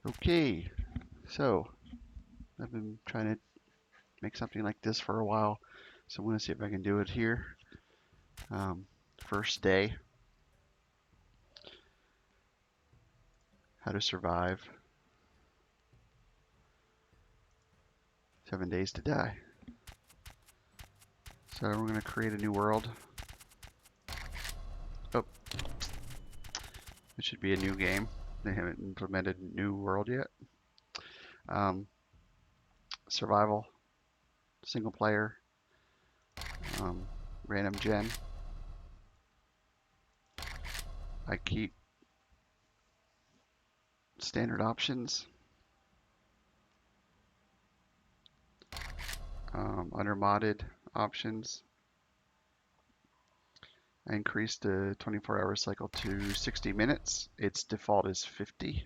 Okay, so I've been trying to make something like this for a while, so I'm going to see if I can do it here. First day, how to survive, 7 days to die. So we're going to create a new world. Oh, it should be a new game. They haven't implemented new world yet. Survival, single player, random gen. I keep standard options. Under modded options. I increased the 24-hour cycle to 60 minutes. Its default is 50.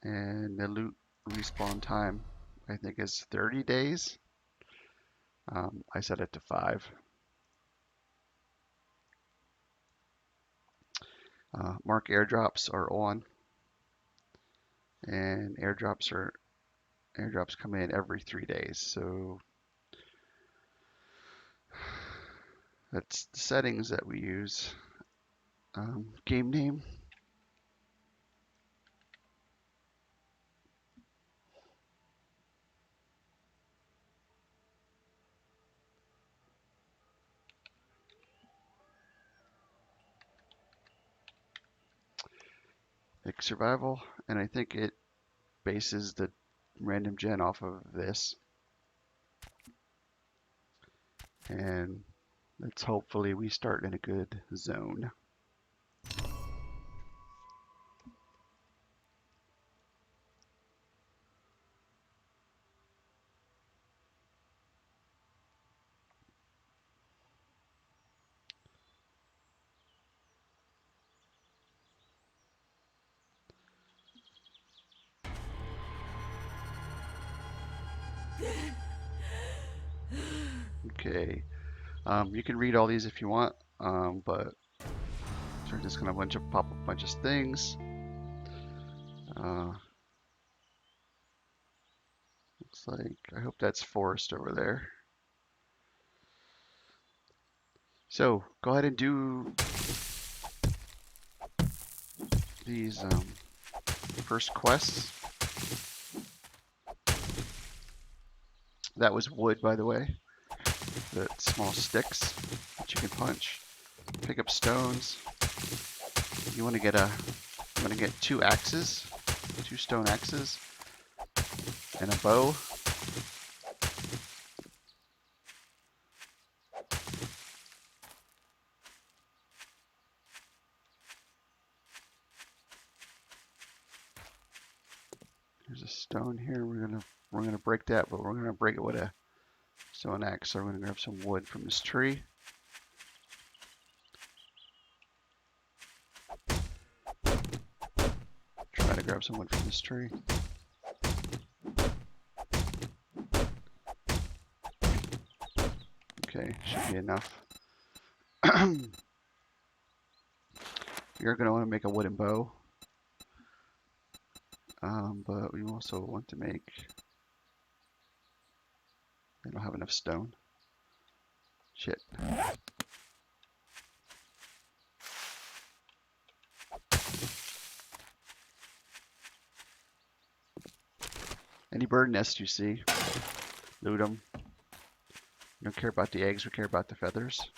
And the loot respawn time, I think, is 30 days. I set it to 5. Mark airdrops are on, and airdrops come in every 3 days. So that's the settings that we use. Game name. Pick survival, and I think it bases the random gen off of this. And let's hopefully we start in a good zone. Okay, you can read all these if you want, but so we're just gonna pop up a bunch of things. Looks like, I hope that's forest over there. So go ahead and do these first quests. That was wood, by the way. The small sticks that you can punch. Pick up stones. You want to get 2 axes, 2 stone axes, and a bow. There's a stone here. We're gonna break that, but we're gonna break it with a stone axe. So we're gonna grab some wood from this tree. Try to grab some wood from this tree. Okay, should be enough. You're gonna want to make a wooden bow. But we also want to make, I don't have enough stone. Shit. Any bird nest you see, loot them. We don't care about the eggs, we care about the feathers.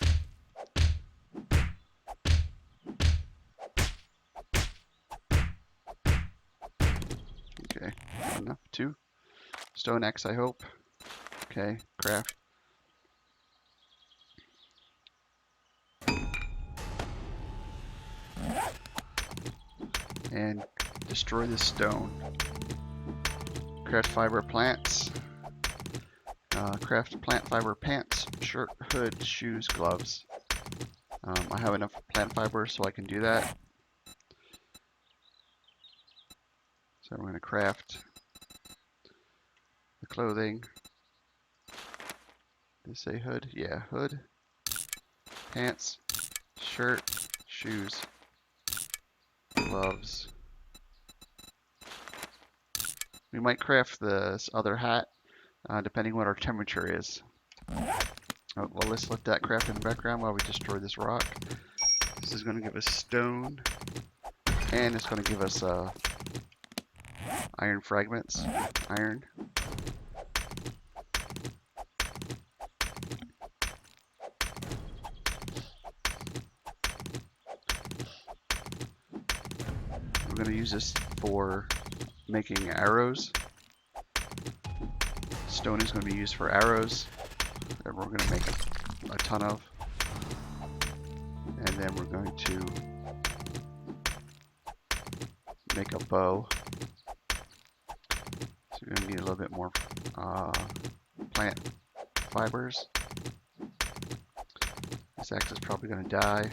Okay, enough. 2. Stone axe, I hope. Okay, craft. And destroy this stone. Craft fiber plants. Craft plant fiber pants, shirt, hood, shoes, gloves. I have enough plant fiber so I can do that. So we're going to craft the clothing. Did they say hood? Yeah, hood, pants, shirt, shoes, gloves. We might craft this other hat depending what our temperature is. Oh, well, let's let that craft in the background while we destroy this rock. This is going to give us stone, and it's going to give us iron fragments. Iron. We're going to use this for making arrows. Stone is going to be used for arrows that we're going to make a ton of. And then we're going to make a bow. So we're going to need a little bit more plant fibers. This axe is probably going to die.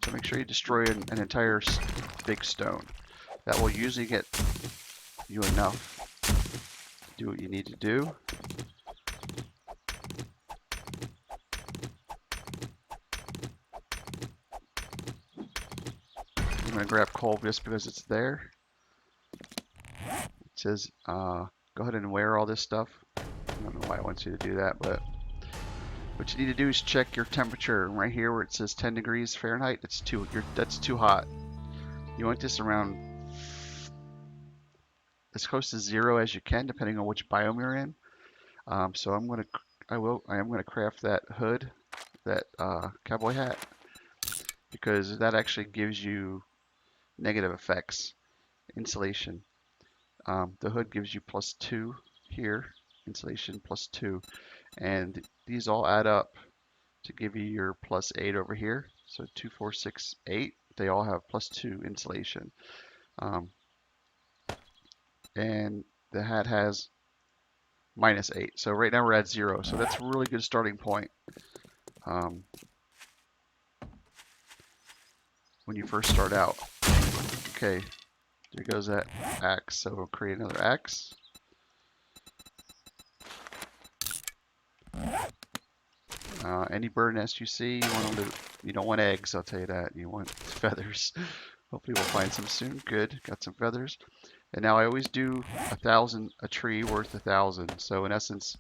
So make sure you destroy an entire big stone. That will usually get you enough to do what you need to do. I'm going to grab coal just because it's there. It says go ahead and wear all this stuff. I don't know why it wants you to do that, but what you need to do is check your temperature. Right here where it says 10 degrees Fahrenheit, that's too hot. You want this around as close to 0 as you can, depending on which biome you're in. So I am going to craft that hood, that cowboy hat, because that actually gives you negative effects. Insulation. The hood gives you +2 here, insulation +2, and these all add up to give you your +8 over here. So 2, 4, 6, 8. They all have +2 insulation. And the hat has -8. So right now we're at 0. So that's a really good starting point when you first start out. Okay, there goes that axe. So we'll create another axe. Any bird nest you see, you don't want eggs, I'll tell you that. You want feathers. Hopefully we'll find some soon. Good, got some feathers. And now I always do a tree worth 1,000. So in essence,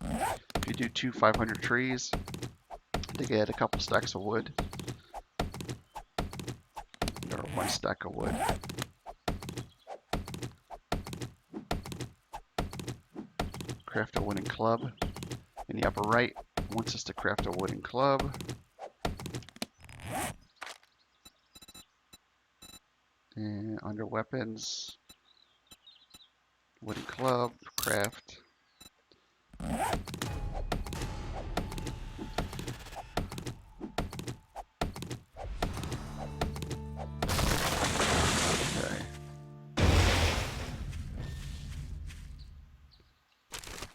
if you do 2 500 trees, they get a couple stacks of wood, or 1 stack of wood. Craft a wooden club. In the upper right, wants us to craft a wooden club. And under weapons, wooden club, craft. Okay.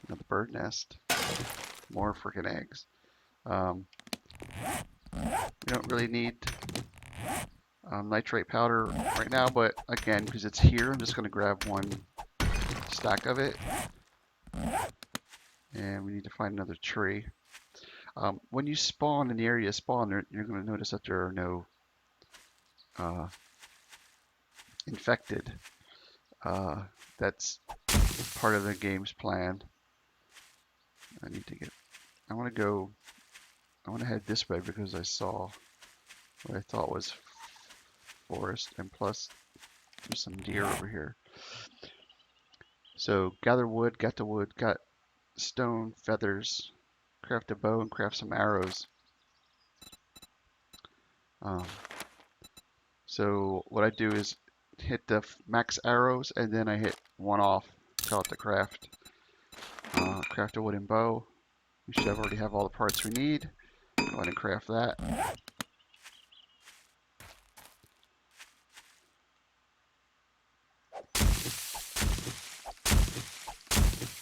Another bird nest. More freaking eggs. We don't really need nitrate powder right now, but again, because it's here, I'm just going to grab 1 stack of it. And we need to find another tree. When you spawn in the area you spawn, you're going to notice that there are no infected. That's part of the game's plan. I want to head this way because I saw what I thought was forest, and plus there's some deer over here. So gather wood, got the wood, got stone, feathers, craft a bow, and craft some arrows. So what I do is hit the max arrows, and then I hit 1 off, tell it to craft. Craft a wooden bow. We should already have all the parts we need. Go ahead and craft that.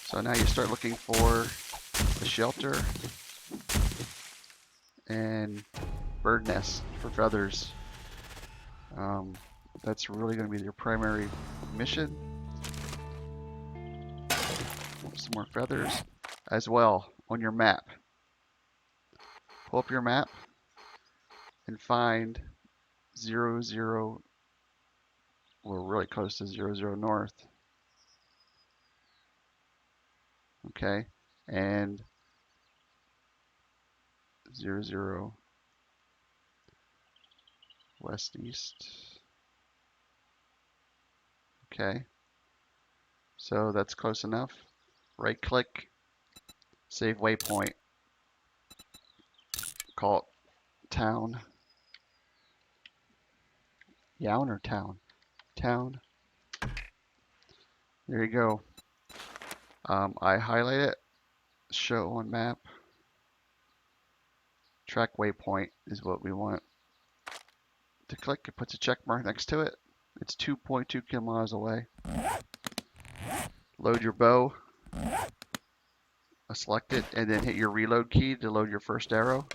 So now you start looking for a shelter and bird nests for feathers. That's really going to be your primary mission. some more feathers as well on your map. Pull up your map and find 00. We're really close to 00 north. Okay, and 00 west east. Okay, so that's close enough. Right click, save waypoint, call it town. Yown or town? Town. There you go. I highlight it, show on map. Track waypoint is what we want to click. It puts a check mark next to it. It's 2.2 kilometers away. Load your bow, select it, and then hit your reload key to load your first arrow.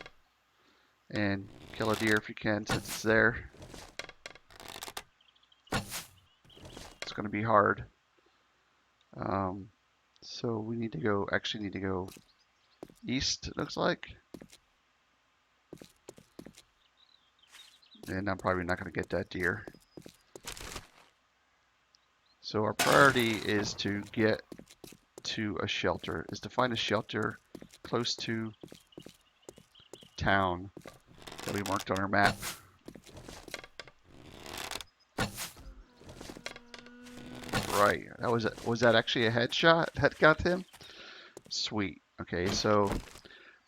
And kill a deer if you can, since it's there. It's going to be hard. So we need to go, actually need to go east, it looks like. And I'm probably not going to get that deer. So our priority is to get to a shelter, is to find a shelter close to town that we marked on our map. Right, that was that actually a headshot that got him? Sweet. Okay, so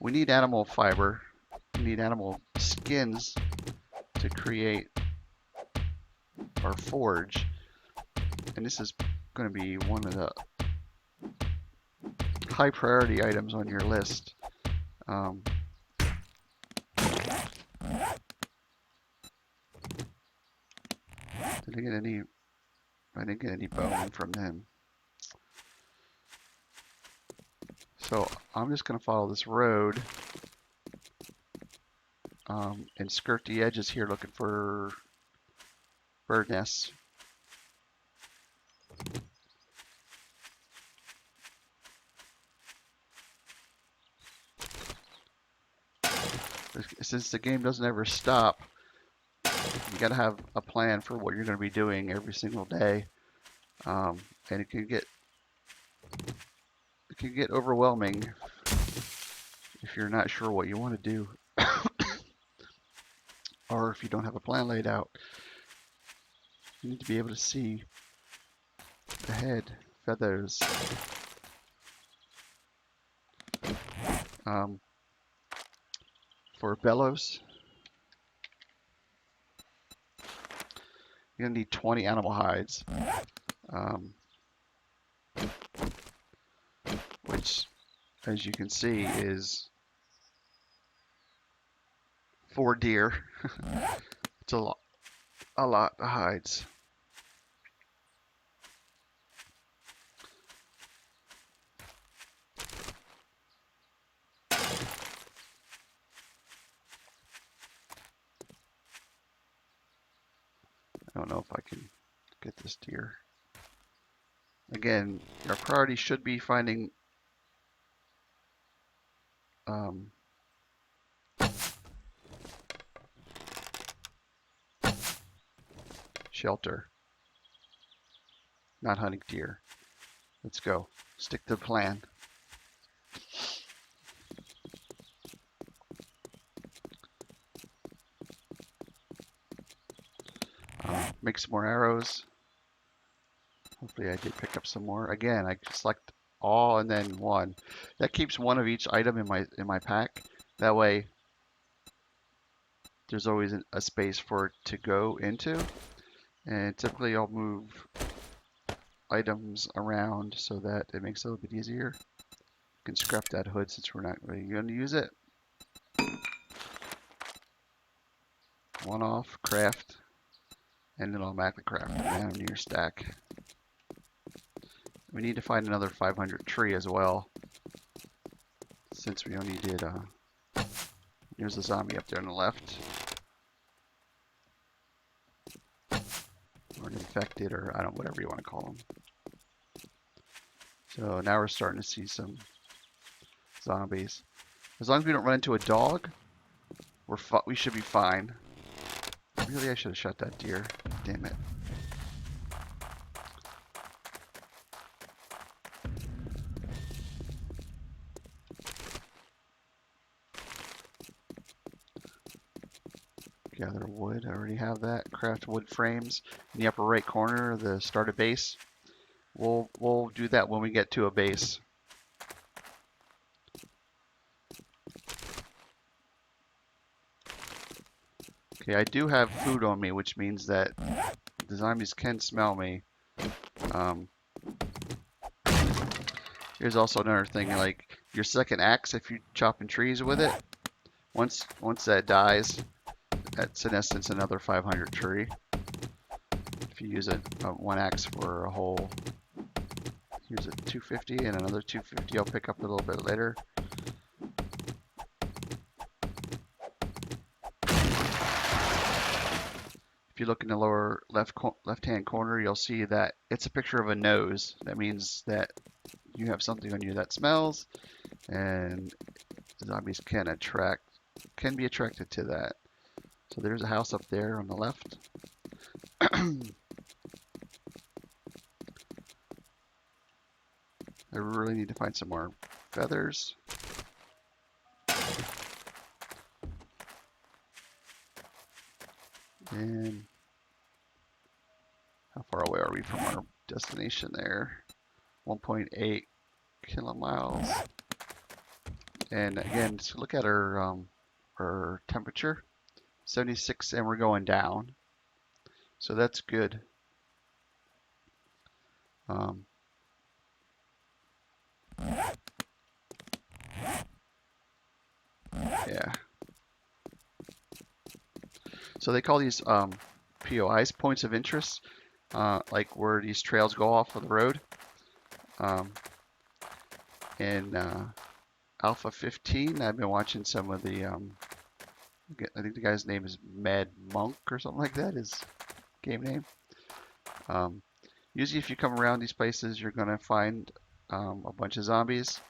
we need animal fiber. We need animal skins to create our forge. And this is going to be one of the high priority items on your list. Did I get any? I didn't get any bone from them. So I'm just going to follow this road and skirt the edges here looking for bird nests. Since the game doesn't ever stop, you got to have a plan for what you're going to be doing every single day, and it can get overwhelming if you're not sure what you want to do, or if you don't have a plan laid out. You need to be able to see ahead, feathers. For bellows, you're gonna need 20 animal hides, which, as you can see, is 4 deer. It's a lot of hides. I don't know if I can get this deer. Again, our priority should be finding shelter, not hunting deer. Let's go. Stick to the plan. Make some more arrows. Hopefully I did pick up some more. Again, I select all and then one. That keeps one of each item in my pack. That way there's always a space for it to go into. And typically I'll move items around so that it makes it a little bit easier. You can scrap that hood since we're not really going to use it. One off, craft, and then automatically craft down to your stack. We need to find another 500 tree as well, since we only did, there's a zombie up there on the left. Or an infected, or I don't know, whatever you want to call them. So now we're starting to see some zombies. As long as we don't run into a dog, we should be fine. Really, I should have shot that deer. Damn it. Gather wood. I already have that. Craft wood frames in the upper right corner. The start a base. We'll do that when we get to a base. Okay, I do have food on me, which means that the zombies can smell me. Here's also another thing, like your second axe, if you're chopping trees with it, once that dies, that's in essence another 500 tree. If you use one axe for a whole, here's a 250 and another 250 I'll pick up a little bit later. If you look in the lower left-hand corner, you'll see that it's a picture of a nose. That means that you have something on you that smells, and the zombies can be attracted to that. So there's a house up there on the left. I really need to find some more feathers. And how far away are we from our destination there? 1.8 kilomiles. And again, just look at our temperature, 76, and we're going down. So that's good. Yeah. So they call these POIs, points of interest, like where these trails go off of the road. In Alpha 15, I've been watching some of the, I think the guy's name is Mad Monk or something like that, his game name. Usually if you come around these places, you're going to find a bunch of zombies.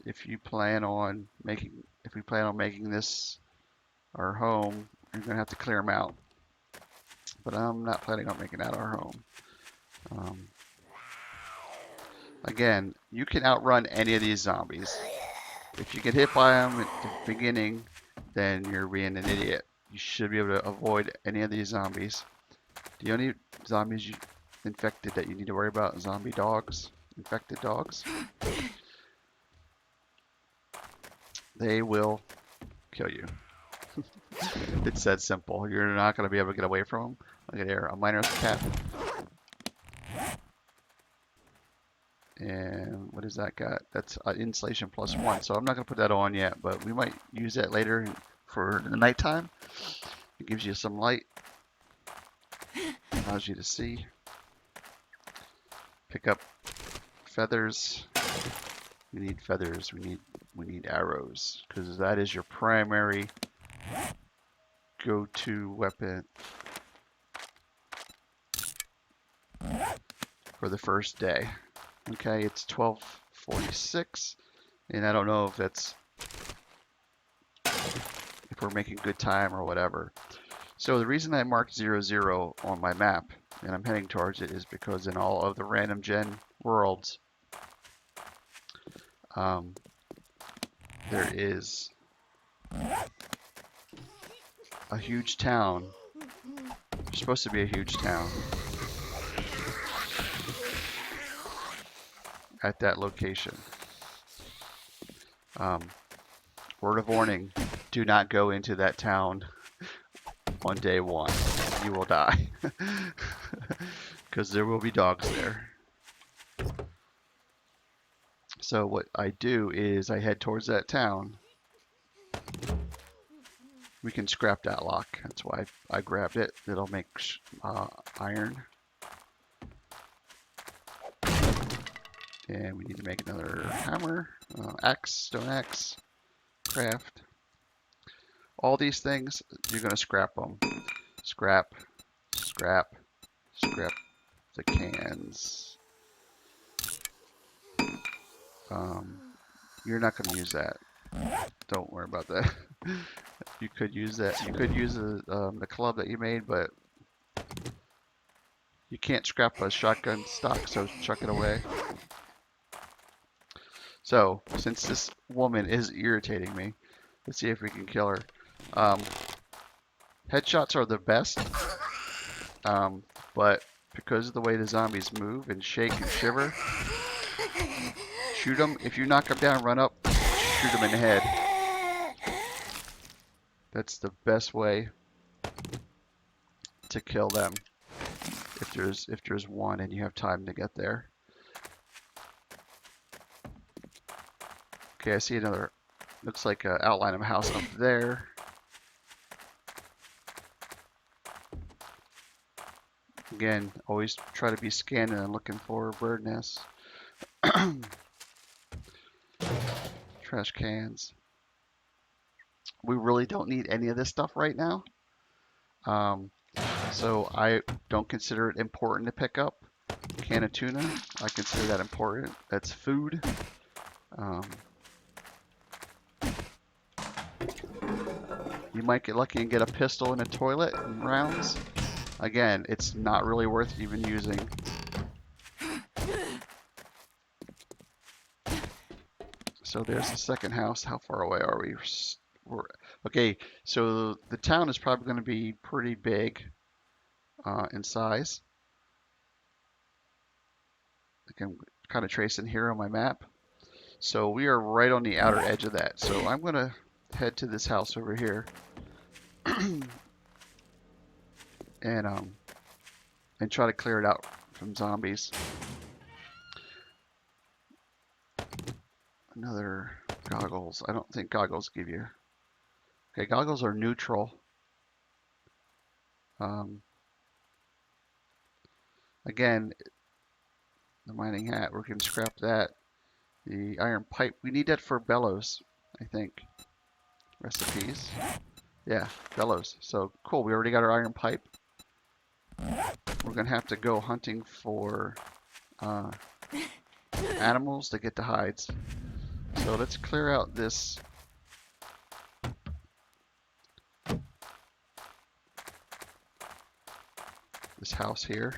If we plan on making this our home, you're going to have to clear them out. But I'm not planning on making that our home. Again, you can outrun any of these zombies. If you get hit by them at the beginning, then you're being an idiot. You should be able to avoid any of these zombies. The only zombies infected that you need to worry about are zombie dogs, infected dogs. They will kill you. It's that simple. You're not going to be able to get away from them. Look at here, a miner's cap. And what does that got? That's insulation +1. So I'm not going to put that on yet, but we might use that later for the nighttime. It gives you some light. Allows you to see. Pick up feathers. We need feathers. We need arrows, because that is your primary go-to weapon for the first day. Okay, it's 12:46, and I don't know if we're making good time or whatever. So the reason I marked 00 on my map and I'm heading towards it is because in all of the random gen worlds, there is a huge town. There's supposed to be a huge town at that location. Word of warning, do not go into that town on day 1. You will die. Because there will be dogs there. So what I do is I head towards that town. We can scrap that lock. That's why I grabbed it. It'll make iron. And we need to make another hammer, axe, stone axe, craft. All these things, you're going to scrap them. Scrap, scrap, scrap the cans. You're not going to use that. Don't worry about that. You could use that. You could use the club that you made, but you can't scrap a shotgun stock, so chuck it away. So, since this woman is irritating me, let's see if we can kill her. Headshots are the best, but because of the way the zombies move and shake and shiver, shoot them. If you knock them down, run up, shoot them in the head. That's the best way to kill them. If there's one and you have time to get there. Okay, I see another. Looks like an outline of a house up there. Again, always try to be scanning and looking for bird nests. Trash cans. We really don't need any of this stuff right now. So I don't consider it important to pick up. Can of tuna, I consider that important. That's food. You might get lucky and get a pistol and a toilet and rounds. Again, it's not really worth even using. So there's the second house. How far away are we? Okay, so the town is probably going to be pretty big in size. I can kind of trace in here on my map. So we are right on the outer edge of that. So I'm going to head to this house over here and try to clear it out from zombies. Another goggles. I don't think goggles give you. Okay, goggles are neutral. Again, the mining hat, we can scrap that. The iron pipe, we need that for bellows, I think. Recipes. Yeah, bellows. So cool, we already got our iron pipe. We're gonna have to go hunting for animals to get the hides. So let's clear out this house here.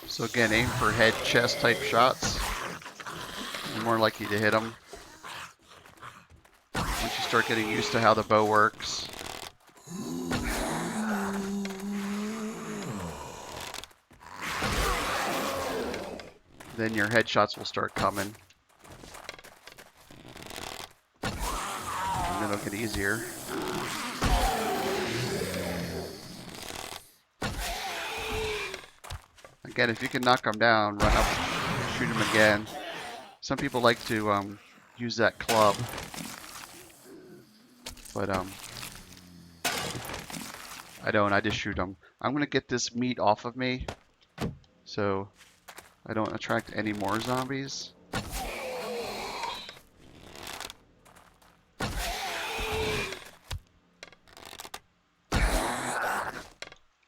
So again, aim for head, chest type shots. You're more likely to hit them. Once you start getting used to how the bow works. Then your headshots will start coming. And then it'll get easier. Again, if you can knock them down, run up, shoot them again. Some people like to use that club, but I don't. I just shoot them. I'm gonna get this meat off of me, so I don't attract any more zombies.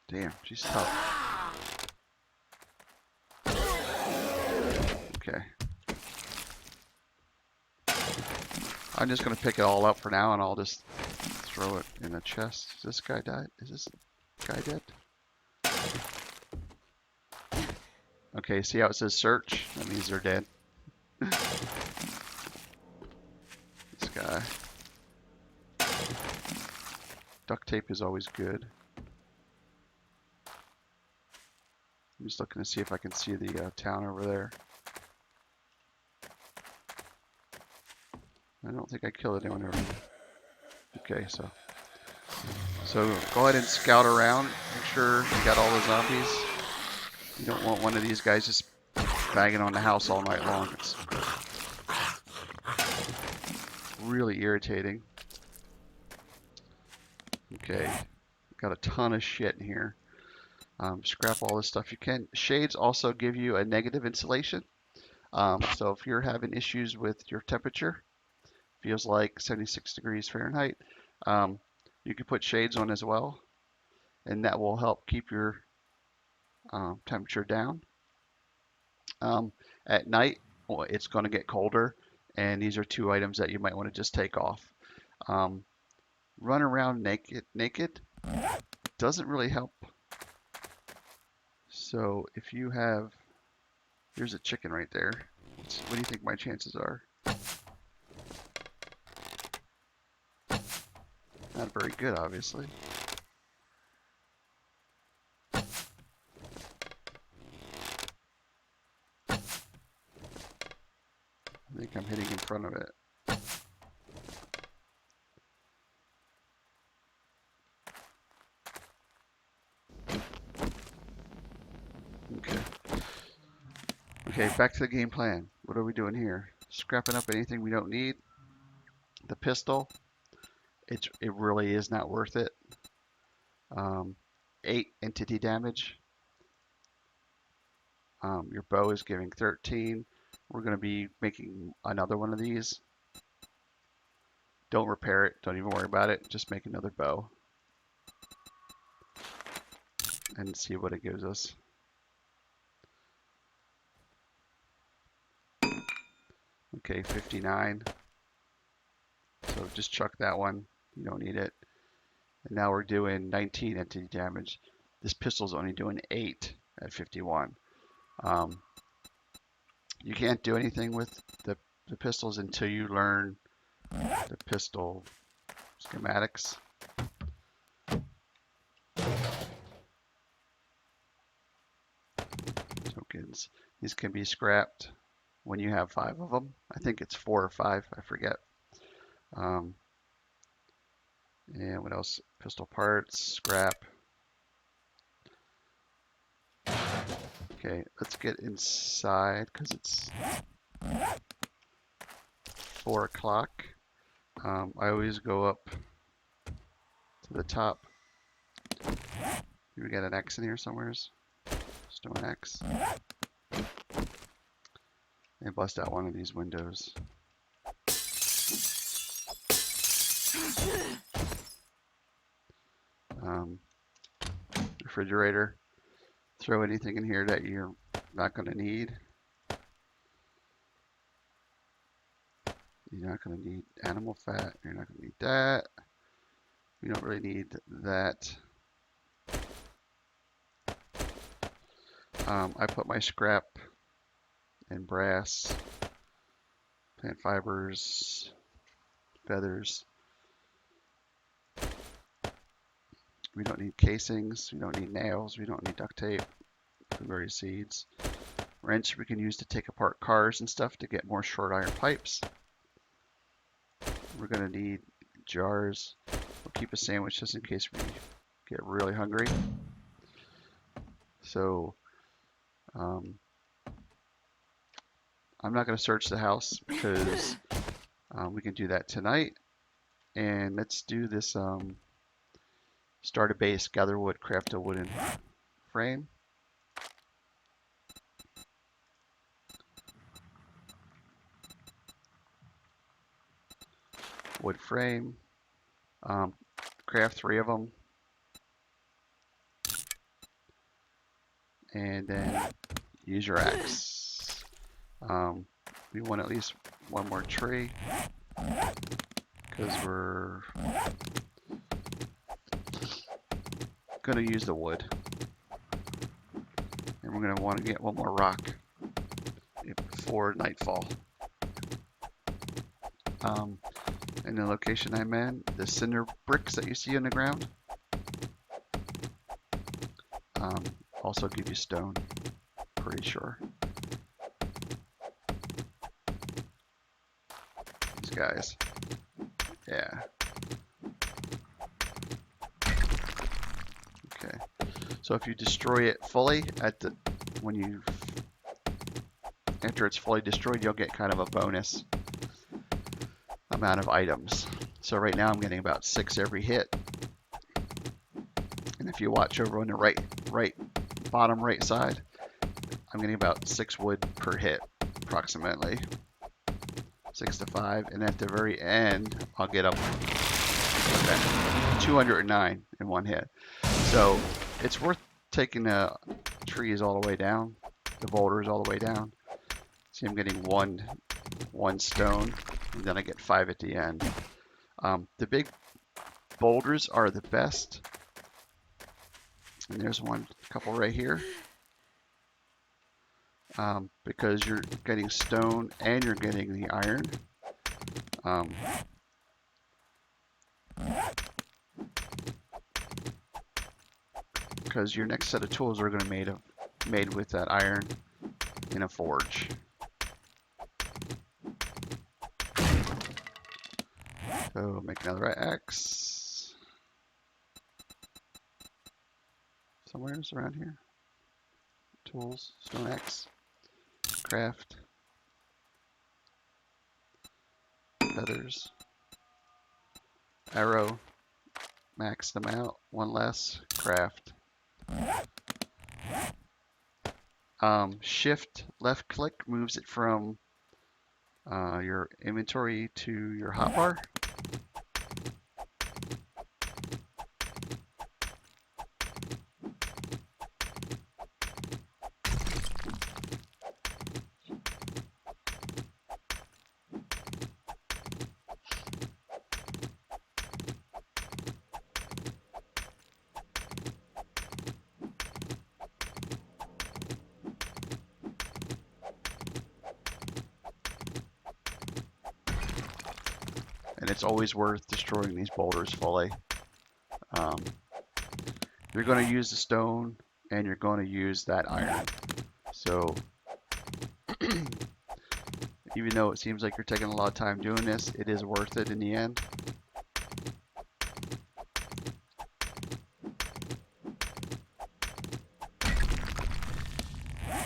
Damn, she's tough. Okay. I'm just gonna pick it all up for now, and I'll just throw it in a chest. Is this guy died? Is this guy dead? Okay, see how it says search? That means they're dead. This guy. Duct tape is always good. I'm just looking to see if I can see the town over there. I don't think I killed anyone over there. Okay, so go ahead and scout around. Make sure you got all the zombies. You don't want one of these guys just banging on the house all night long. It's really irritating. Okay, got a ton of shit in here. Scrap all this stuff you can. Shades also give you a negative insulation. So if you're having issues with your temperature, feels like 76 degrees Fahrenheit, you can put shades on as well, and that will help keep your temperature down. At night, well, it's going to get colder, and these are two items that you might want to just take off. Run around naked doesn't really help. So if you have, here's a chicken right there. What do you think my chances are? Not very good, obviously. I think I'm hitting in front of it. Okay, back to the game plan. What are we doing here? Scrapping up anything we don't need. The pistol, it really is not worth it. 8 entity damage. Your bow is giving 13. We're going to be making another one of these. Don't repair it. Don't even worry about it. Just make another bow. And see what it gives us. Okay, 59. So just chuck that one. You don't need it. And now we're doing 19 entity damage. This pistol's only doing 8 at 51. You can't do anything with the pistols until you learn the pistol schematics. Tokens. These can be scrapped when you have 5 of them. I think it's 4 or 5. I forget. And what else? Pistol parts, scrap. Okay, let's get inside because it's 4 o'clock. I always go up to the top. We got an X in here somewhere. Just do an X. And bust out one of these windows. Refrigerator. Throw anything in here that you're not going to need. You're not going to need animal fat. You're not going to need that. You don't really need that. I put my scrap and brass, plant fibers, feathers. We don't need casings. We don't need nails. We don't need duct tape. Blueberry seeds. Wrench we can use to take apart cars and stuff to get more short iron pipes. We're going to need jars. We'll keep a sandwich just in case we get really hungry. So I'm not going to search the house because we can do that tonight. And let's do this start a base, gather wood, craft a wooden frame. Wood frame. Craft 3 of them. And then use your axe. We want at least one more tree because we're going to use the wood. And we're going to want to get one more rock before nightfall. in the location I'm in, the cinder bricks that you see on the ground also give you stone, pretty sure. These guys. Yeah. Okay. So if you destroy it fully after it's fully destroyed, you'll get kind of a bonus amount of items. So right now I'm getting about 6 every hit. And if you watch over on the bottom right side, I'm getting about 6 wood per hit, approximately 6 to 5. And at the very end, I'll get up to 209 in one hit. So it's worth taking the trees all the way down, the boulders all the way down. See, I'm getting one stone, and then I get 5 at the end. The big boulders are the best. And there's a couple right here. Because you're getting stone and you're getting the iron. Because your next set of tools are going to be made with that iron in a forge. So make another X. Somewhere's around here. Tools, stone X, craft, feathers, arrow, max them out, one less, craft. Shift left click moves it from your inventory to your hotbar. And it's always worth destroying these boulders fully. You're going to use the stone and you're going to use that iron. So even though it seems like you're taking a lot of time doing this, it is worth it in the end.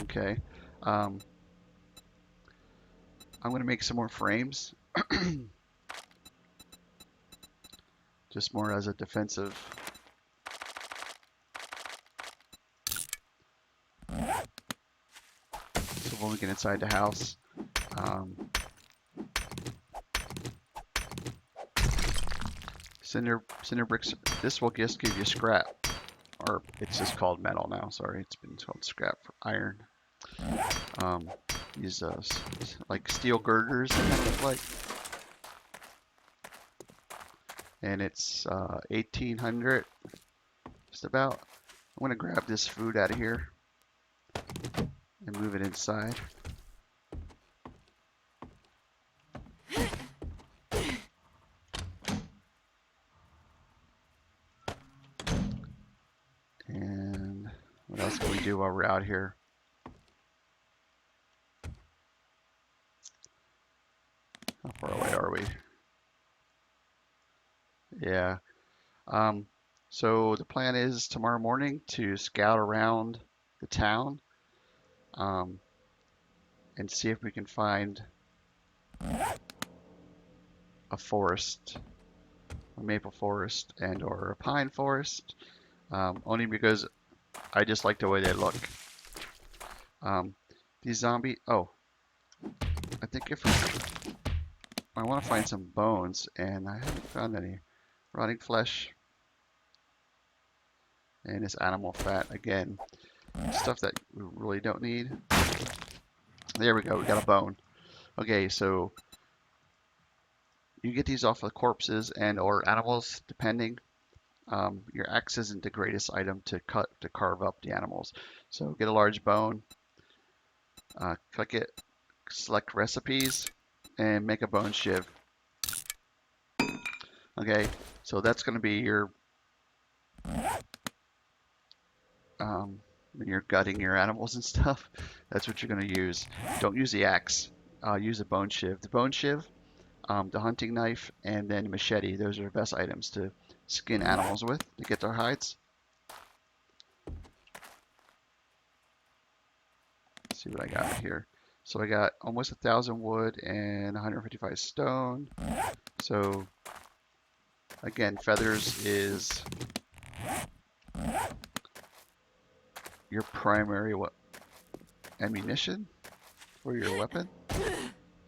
Okay. I'm going to make some more frames. Just more as a defensive. So when we get inside the house, cinder bricks, this will just give you scrap. Or it's just called metal now, sorry. It's been called scrap for iron. These like steel girders, kind of look like. And it's 1800, just about. I'm gonna grab this food out of here and move it inside. And what else can we do while we're out here? How far away are we? Yeah. So the plan is tomorrow morning to scout around the town and see if we can find a forest, a maple forest and or a pine forest, only because I just like the way they look. These zombie, I think I want to find some bones, and I haven't found any. Rotting flesh and this animal fat, again, stuff that we really don't need. There we go, we got a bone. Okay, so you get these off of corpses and or animals, depending. Your axe isn't the greatest item to carve up the animals. So get a large bone, click it, select recipes, and make a bone shiv. Okay, so that's going to be your when you're gutting your animals and stuff. That's what you're going to use. Don't use the axe. Use a bone shiv. The bone shiv, the hunting knife, and then machete. Those are the best items to skin animals with to get their hides. Let's see what I got here. So I got almost 1,000 wood and 155 stone. So again, feathers is your primary ammunition for your weapon.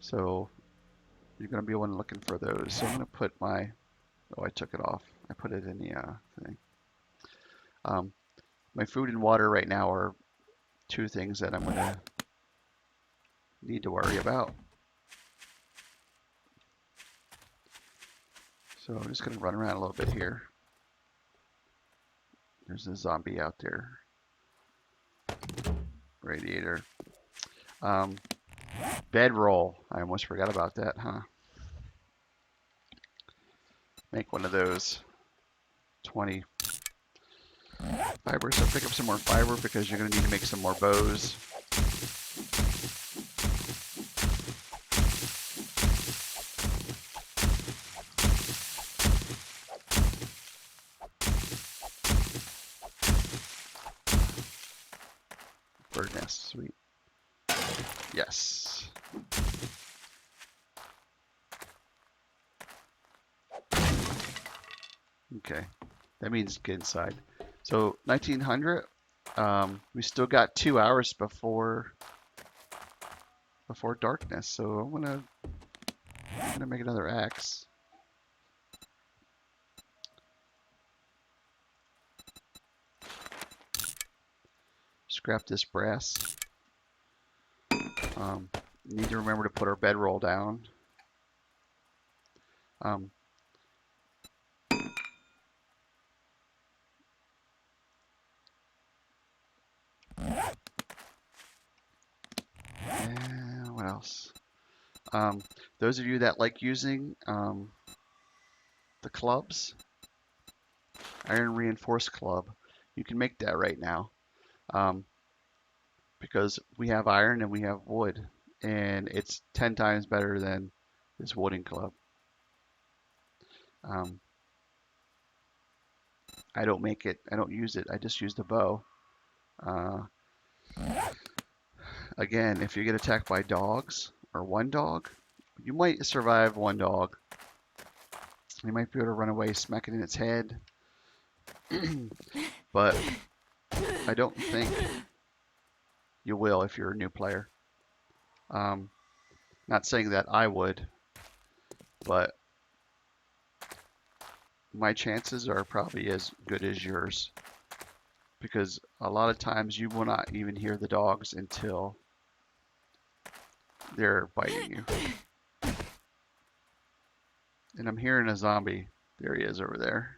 So you're going to be one looking for those. So I'm going to put my, oh, I took it off. I put it in the thing. My food and water right now are two things that I'm going to need to worry about. So I'm just going to run around a little bit here. There's a zombie out there. Radiator. Bedroll. I almost forgot about that, huh? Make one of those. 20 fiber. So pick up some more fiber because you're going to need to make some more bows. Bird nest, sweet. Yes. Okay, that means get inside. So 1900. We still got 2 hours before darkness. So I'm gonna make another axe. Scrap this brass. Need to remember to put our bedroll down. And what else? Those of you that like using the clubs, iron reinforced club, you can make that right now. Because we have iron and we have wood, and it's 10 times better than this wooden club. I don't make it, I don't use it, I just use the bow. Again, if you get attacked by dogs or one dog, you might survive one dog. You might be able to run away, smack it in its head. But I don't think you will if you're a new player. Not saying that I would, but my chances are probably as good as yours. Because a lot of times you will not even hear the dogs until they're biting you. And I'm hearing a zombie. There he is over there.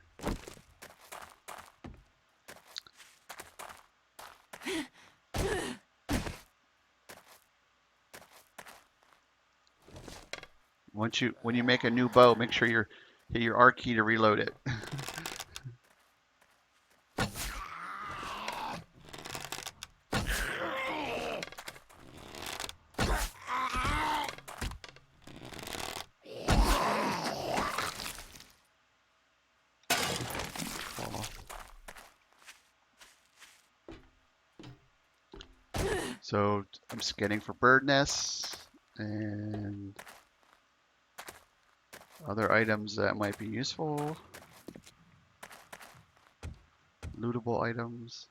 When you make a new bow, make sure you hit your R key to reload it. So I'm scanning for bird nests and other items that might be useful. Lootable items.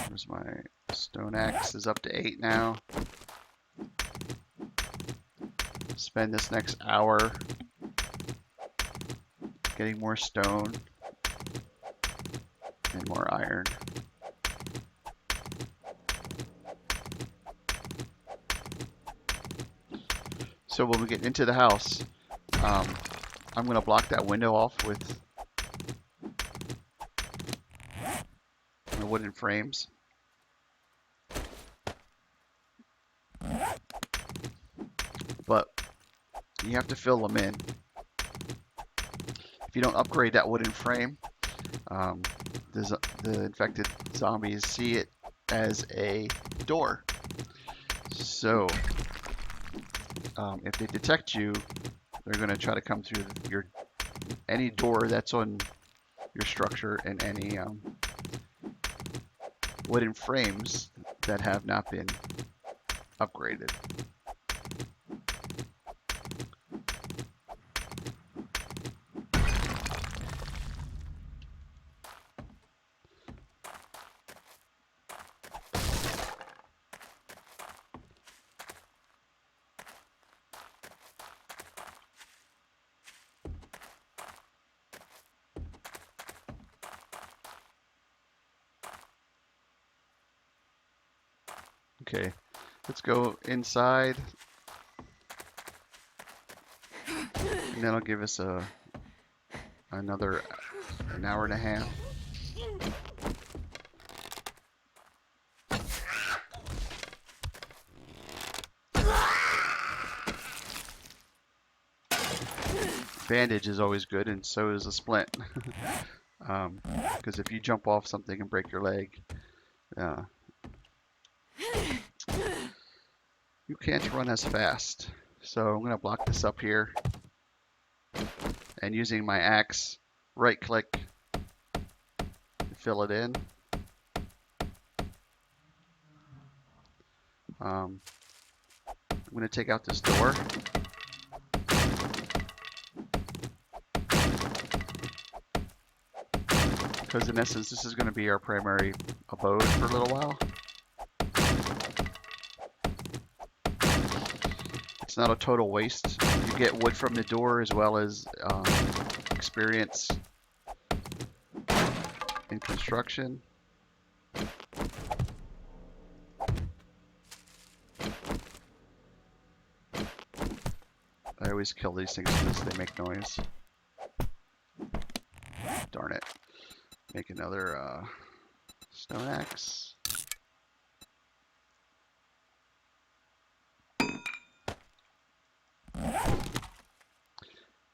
There's my stone axe is up to 8 now. Spend this next hour getting more stone and more iron. So when we get into the house, I'm going to block that window off with my wooden frames. You have to fill them in. If you don't upgrade that wooden frame, um, the infected zombies see it as a door. So if they detect you, they're going to try to come through any door that's on your structure and any wooden frames that have not been upgraded. Okay, let's go inside, and that'll give us another an hour and a half. Bandage is always good, and so is a splint. Because if you jump off something and break your leg, you can't run as fast. So I'm going to block this up here, and using my axe, right click to fill it in. I'm going to take out this door. Because in essence, this is going to be our primary abode for a little while. It's not a total waste. You get wood from the door as well as experience in construction. I always kill these things because they make noise. Darn it. Make another stone axe.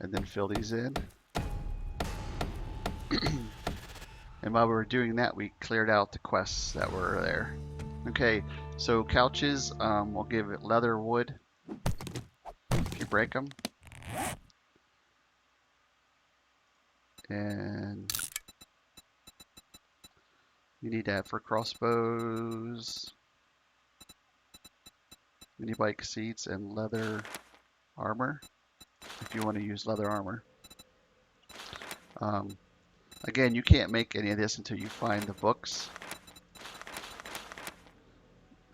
And then fill these in. And while we were doing that, we cleared out the quests that were there. Okay, so couches, we'll give it leather wood if you break them. And you need that for crossbows, mini bike seats, and leather armor if you want to use leather armor. Again, you can't make any of this until you find the books.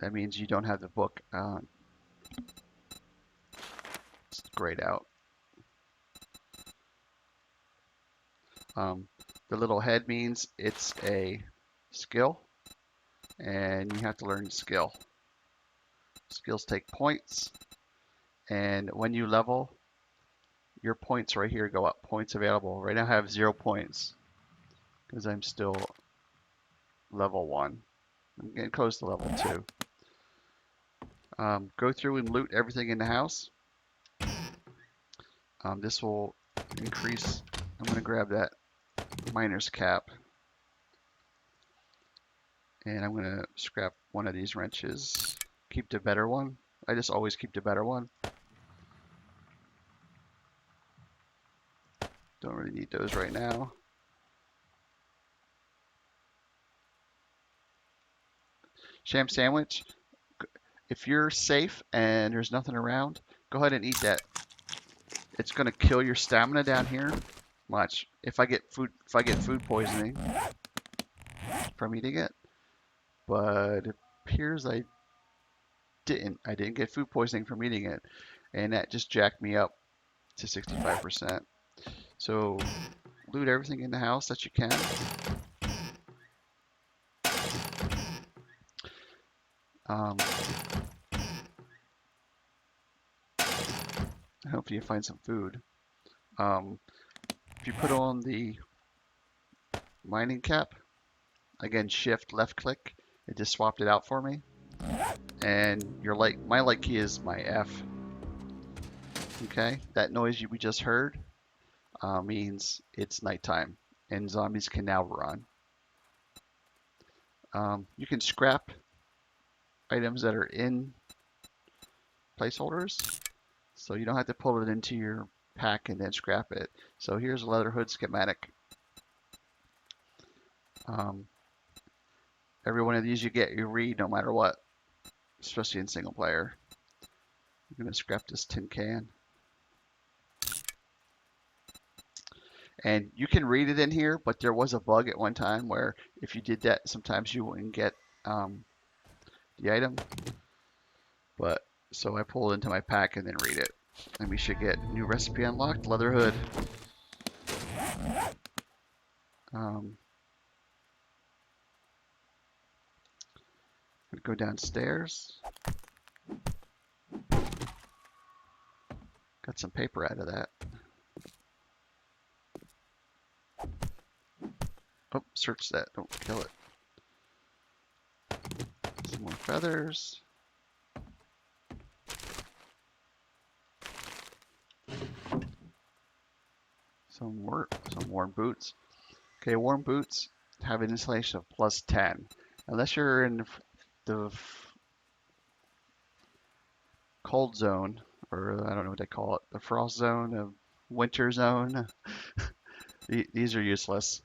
That means you don't have the book it's grayed out. The little head means it's a skill, and you have to learn skill. Skills take points, and when you level, your points right here go up. Points available. Right now I have 0 points because I'm still level 1. I'm getting close to level 2. Go through and loot everything in the house. This will increase. I'm going to grab that miner's cap, and I'm going to scrap one of these wrenches. Keep the better one. I just always keep the better one. Don't really need those right now. Sham sandwich. If you're safe and there's nothing around, go ahead and eat that. It's going to kill your stamina down here. Watch. If I get food poisoning from eating it, but it appears I didn't. I didn't get food poisoning from eating it, and that just jacked me up to 65%. So loot everything in the house that you can. Hopefully you find some food. If you put on the mining cap, again, shift left click, it just swapped it out for me. And my light key is my F. Okay, that noise we just heard means it's nighttime and zombies can now run. You can scrap items that are in placeholders, so you don't have to pull it into your pack and then scrap it. So here's a leather hood schematic. Um, every one of these you get, you read no matter what, especially in single player. I'm going to scrap this tin can. And you can read it in here, but there was a bug at one time where if you did that, sometimes you wouldn't get the item. But so I pull it into my pack and then read it. And we should get new recipe unlocked, leather hood. Go downstairs. Got some paper out of that. Oh, search that. Don't kill it. Some more feathers. Some worn boots. Okay, worn boots have an insulation of +10. Unless you're in the cold zone, or I don't know what they call it, the frost zone, the winter zone. These are useless.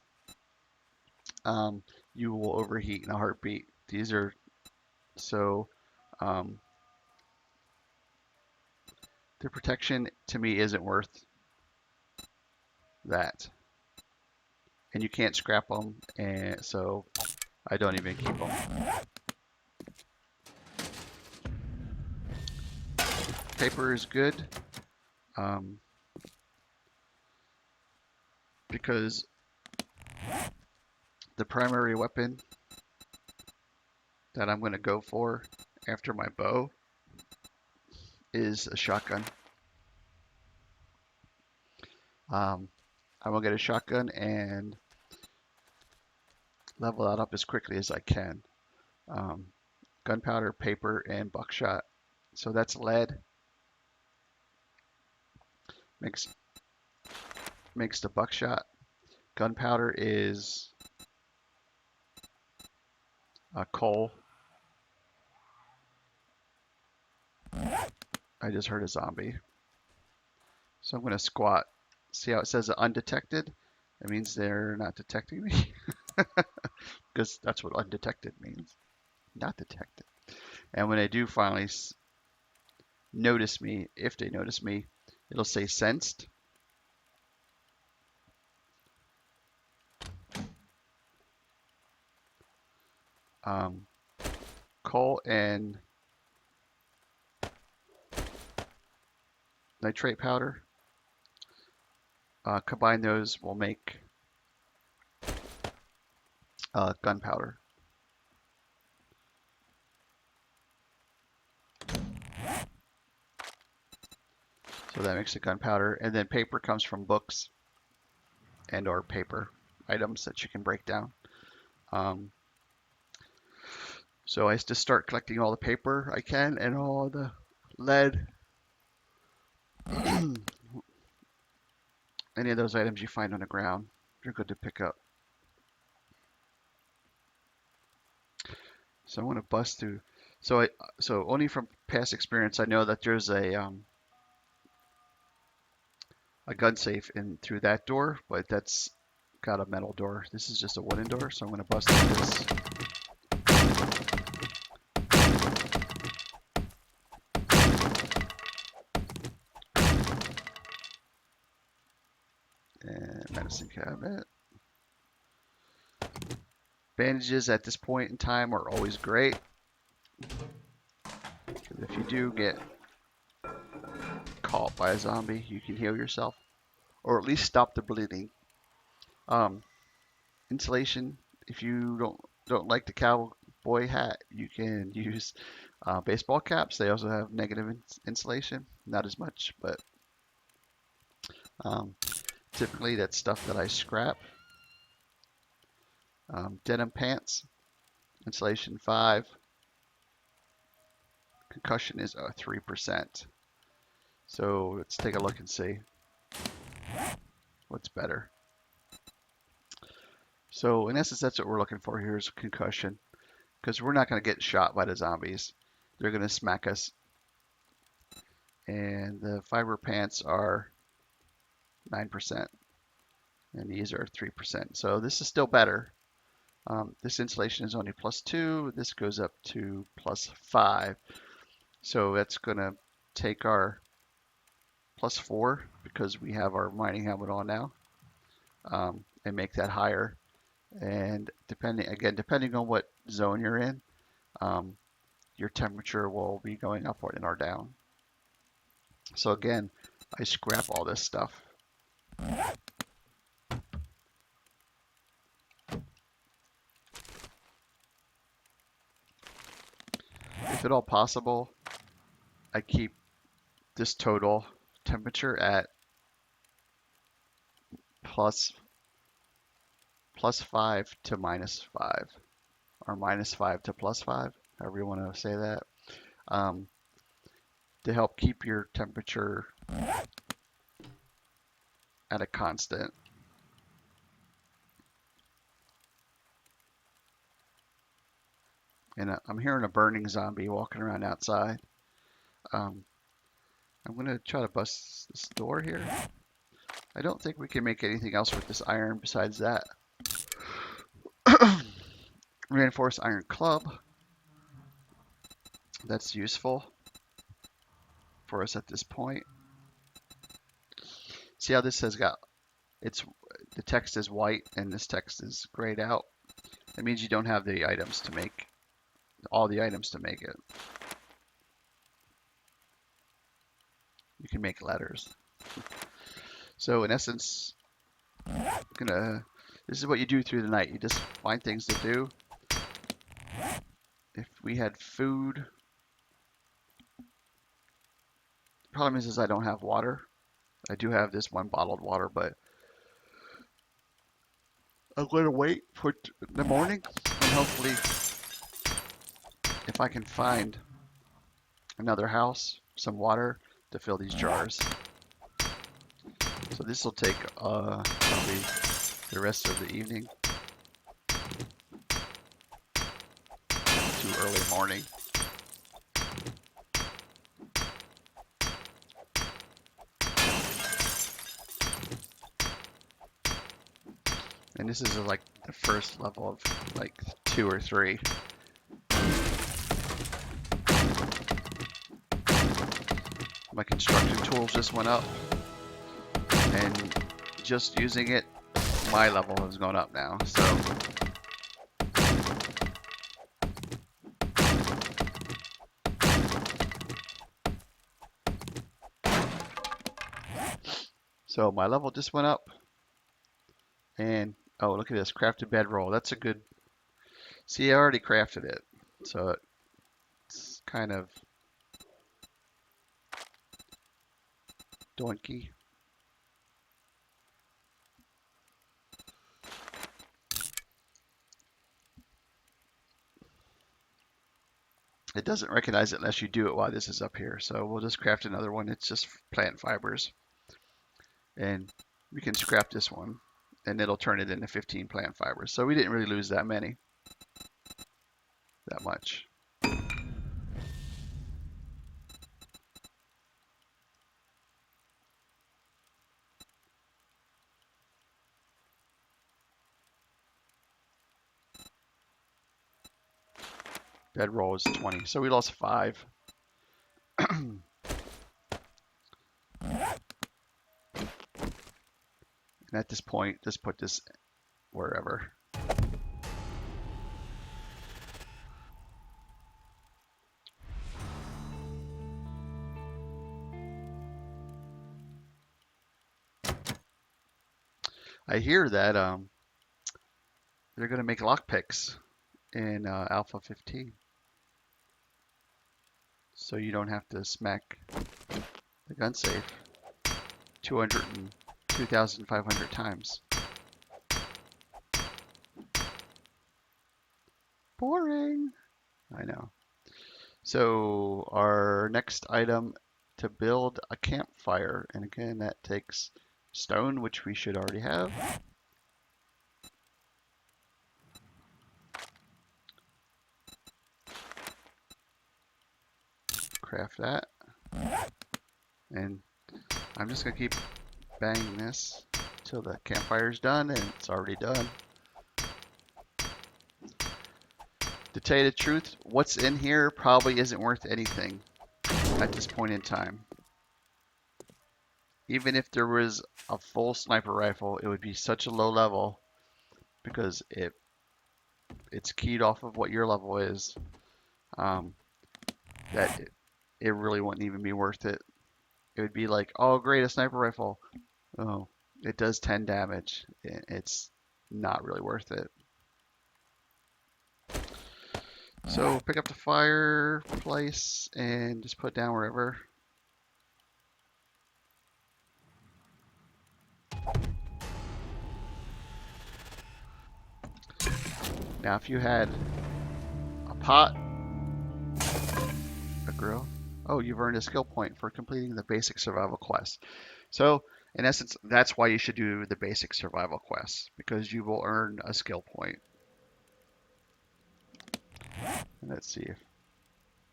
You will overheat in a heartbeat. These are so um, the protection to me isn't worth that, and you can't scrap them, and so I don't even keep them. Paper is good because the primary weapon that I'm going to go for after my bow is a shotgun. I'm going to get a shotgun and level that up as quickly as I can. Gunpowder, paper, and buckshot. So that's lead. Makes the buckshot. Gunpowder is coal. I just heard a zombie. So I'm going to squat. See how it says undetected? That means they're not detecting me. Because that's what undetected means. Not detected. And when they do finally notice me, if they notice me, it'll say sensed. Coal and nitrate powder. Combine those will make gunpowder. So that makes the gunpowder. And then paper comes from books and or paper items that you can break down. So I just start collecting all the paper I can and all the lead. Any of those items you find on the ground, you're good to pick up. So I want to bust through. So only from past experience, I know that there's a gun safe in through that door, but that's got a metal door. This is just a wooden door, so I'm going to bust through this. And medicine cabinet. Bandages at this point in time are always great. If you do get caught by a zombie, you can heal yourself, or at least stop the bleeding. Insulation. If you don't like the cowboy hat, you can use baseball caps. They also have negative insulation, not as much, but typically that's stuff that I scrap. Denim pants, insulation 5. Concussion is 3%. So let's take a look and see what's better. So in essence, that's what we're looking for here is concussion, because we're not going to get shot by the zombies. They're going to smack us. And the fiber pants are 9%, and these are 3%. So this is still better. This insulation is only +2. This goes up to +5. So that's going to take our +4 because we have our mining helmet on now, and make that higher. And depending on what zone you're in, your temperature will be going up or down. So again, I scrap all this stuff. If at all possible, I keep this total temperature at +5 to -5, or -5 to +5, however you want to say that, to help keep your temperature at a constant. And I'm hearing a burning zombie walking around outside. I'm going to try to bust this door here. I don't think we can make anything else with this iron besides that. Reinforced iron club. That's useful for us at this point. See how this has got, the text is white and this text is grayed out. That means you don't have the items to make, all the items to make it. You can make letters. So in essence, this is what you do through the night. You just find things to do. If we had food, the problem is I don't have water. I do have this one bottled water, but I'm going to wait for the morning, and hopefully if I can find another house, some water to fill these jars. So this will take probably the rest of the evening to early morning. And this is like the first level of like 2 or 3. My construction tools just went up, and just using it, my level has gone up now. So my level just went up, and oh, look at this, crafted bedroll. That's a good, see, I already crafted it, so it's kind of donkey. It doesn't recognize it unless you do it while this is up here. So we'll just craft another one. It's just plant fibers. And we can scrap this one, and it'll turn it into 15 plant fibers. So we didn't really lose that much. Bedroll is 20, so we lost 5. And at this point, just put this wherever. I hear that they're going to make lockpicks in Alpha 15. So you don't have to smack the gun safe 2,500 times. Boring. I know. So our next item to build a campfire. And again, that takes stone, which we should already have. Craft that. And I'm just going to keep banging this till the campfire's done, and it's already done. To tell you the truth, what's in here probably isn't worth anything at this point in time. Even if there was a full sniper rifle, it would be such a low level because it's keyed off of what your level is, that it really wouldn't even be worth it. It would be like, oh great, a sniper rifle. Oh, it does 10 damage. It's not really worth it. So pick up the fireplace and just put it down wherever. Now if you had a pot, a grill, oh, you've earned a skill point for completing the basic survival quest. So in essence, that's why you should do the basic survival quest, because you will earn a skill point. And let's see if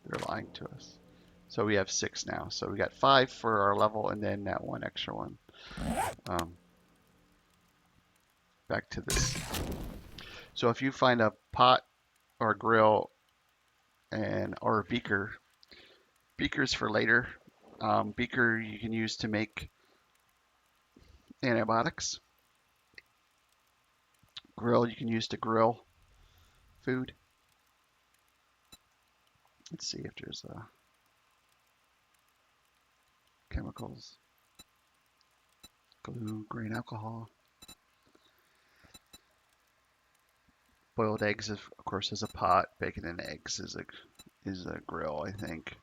they're lying to us. So we have 6 now. So we got 5 for our level and then that 1 extra one. Back to this. So if you find a pot or a grill or a beaker, beakers for later. Beaker you can use to make antibiotics. Grill you can use to grill food. Let's see if there's chemicals. Glue, grain alcohol. Boiled eggs, of course, is a pot. Bacon and eggs is a grill, I think.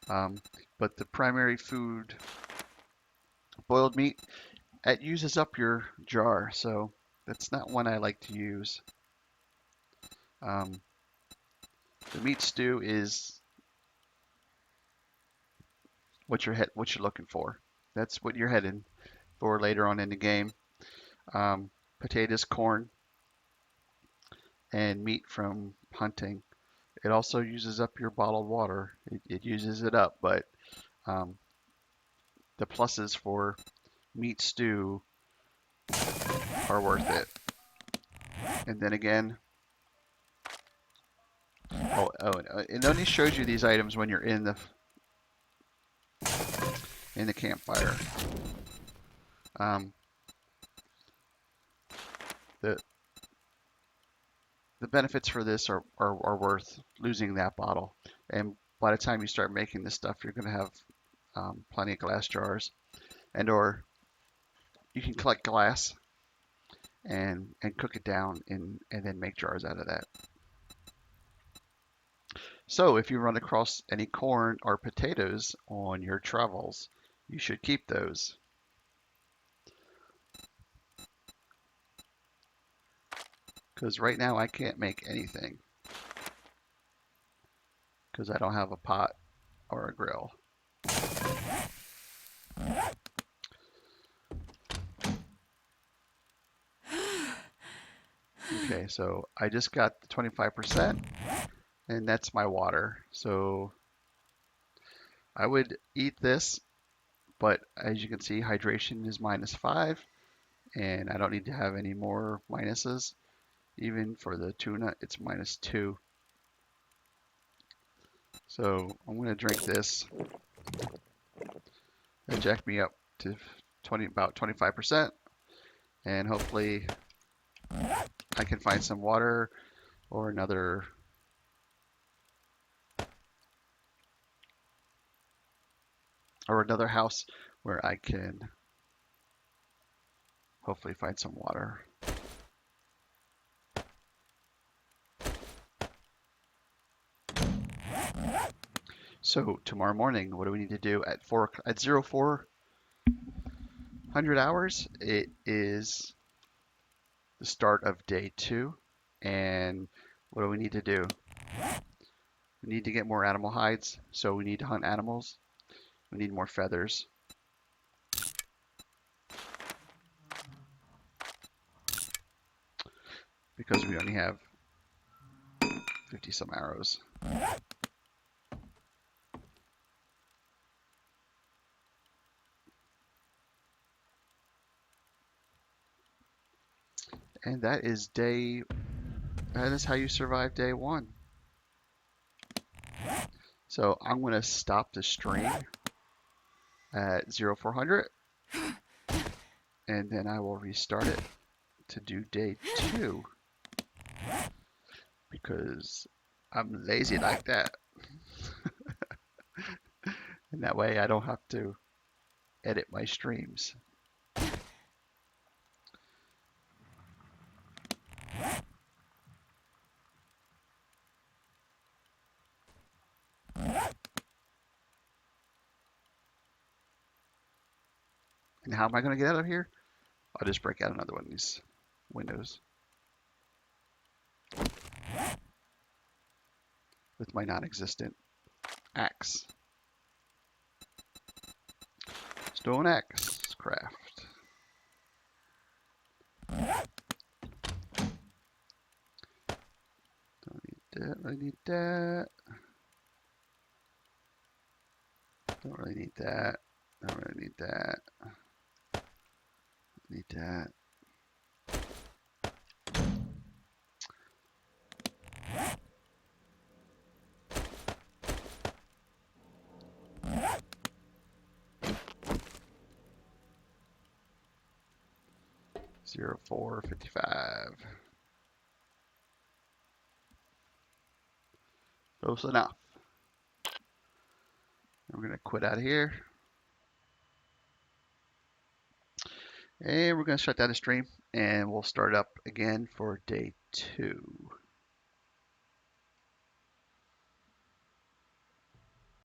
But the primary food, boiled meat, it uses up your jar, so that's not one I like to use. The meat stew is what you're looking for. That's what you're heading for later on in the game. Potatoes, corn, and meat from hunting. It also uses up your bottled water. It uses it up, but the pluses for meat stew are worth it. And then again, it only shows you these items when you're in the campfire. The benefits for this are worth losing that bottle. And by the time you start making this stuff, you're going to have plenty of glass jars, or you can collect glass and cook it down and then make jars out of that. So if you run across any corn or potatoes on your travels, you should keep those. Because right now I can't make anything because I don't have a pot or a grill. Okay, so I just got the 25%, and that's my water. So I would eat this, but as you can see, hydration is -5, and I don't need to have any more minuses. Even for the tuna, it's -2. So I'm going to drink this. It'll jack me up to about 25%, and hopefully I can find some water or another house where I can hopefully find some water. So tomorrow morning, what do we need to do at 0400 hours? It is the start of day 2, and what do we need to do? We need to get more animal hides, so we need to hunt animals. We need more feathers. Because we only have 50 some arrows. And that is how you survive day 1. So I'm going to stop the stream at 0400 and then I will restart it to do day 2 because I'm lazy like that. And that way I don't have to edit my streams. And how am I going to get out of here? I'll just break out another one of these windows with my non-existent axe. Stone axe craft. Don't need that. I need that. Don't really need that. Don't really need that. Need that. Zero 455. Close enough. We're gonna quit out of here. And we're gonna shut down the stream and we'll start up again for day 2.